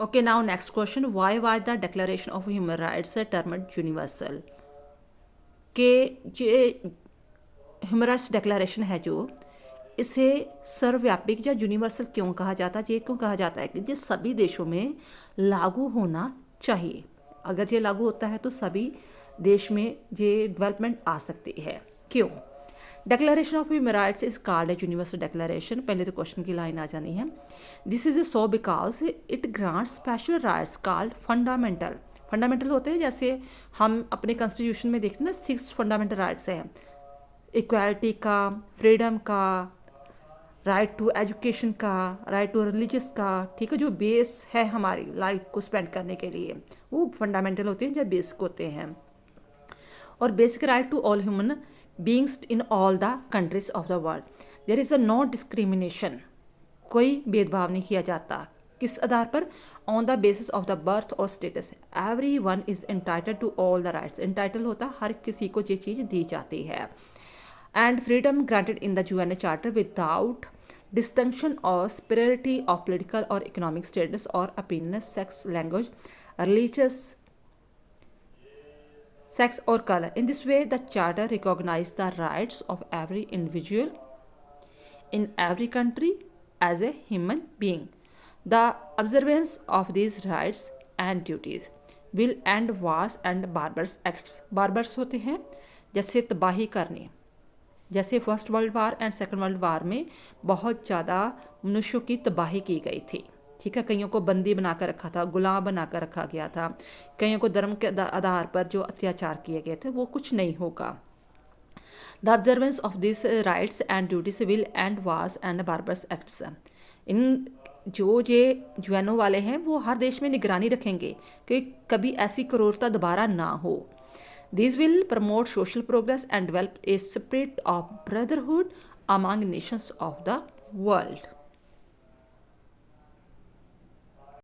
Okay, now next question. Why was the Declaration of Human Rights termed universal? कि ये human rights declaration है जो, इसे सर्वव्यापी या यूनिवर्सल क्यों कहा जाता है? ये क्यों कहा जाता है कि ये सभी देशों में लागू होना चाहिए। अगर ये लागू होता है तो सभी देश में ये डेवलपमेंट आ सकती है। क्यों? Declaration of human rights is called a universal declaration. पहले तो क्वेश्चन की लाइन आ जानी है। This is so because it grant special rights called fundamental. Fundamental होते हैं, जैसे हम अपने कॉन्स्टिट्यूशन में देखते हैं ना, 6 फंडामेंटल राइट्स हैं, इक्वालिटी का, फ्रीडम का, राइट टू एजुकेशन का, राइट टू रिलीजियस का, ठीक है, जो बेस है हमारी लाइफ को स्पेंड करने के लिए, वो फंडामेंटल होते हैं, जो बेसिक होते हैं। और basic right to all human beings in all the countries of the world. There is a no discrimination, कोई भेदभाव नहीं किया जाता। किस आधार पर? On the basis of the birth और status. Everyone is entitle to all the rights. Entitle होता है हर किसी को ये चीज़ दी जाती है। And freedom granted in the UN charter without distinction or superiority of political or economic status or opinion, sex, language, religious, sex or color. In this way, the charter recognizes the rights of every individual in every country as a human being. The observance of these rights and duties will end wars and barbarous acts. Barbarous होते हैं जैसे तबाही करने, जैसे first world war and second world war में बहुत ज़्यादा मनुष्यों की तबाही की गई थी। ठीक है, कईयों को बंदी बनाकर रखा था, गुलाम बनाकर रखा गया था, कईयों को धर्म के आधार पर जो अत्याचार किए गए थे वो कुछ नहीं होगा। The observance of this rights and duties will end wars and barbarous acts. In जो ये यूएनओ वाले हैं वो हर देश में निगरानी रखेंगे कि कभी ऐसी क्रूरता दोबारा ना हो। These will promote social progress and develop a spirit of brotherhood among nations of the world.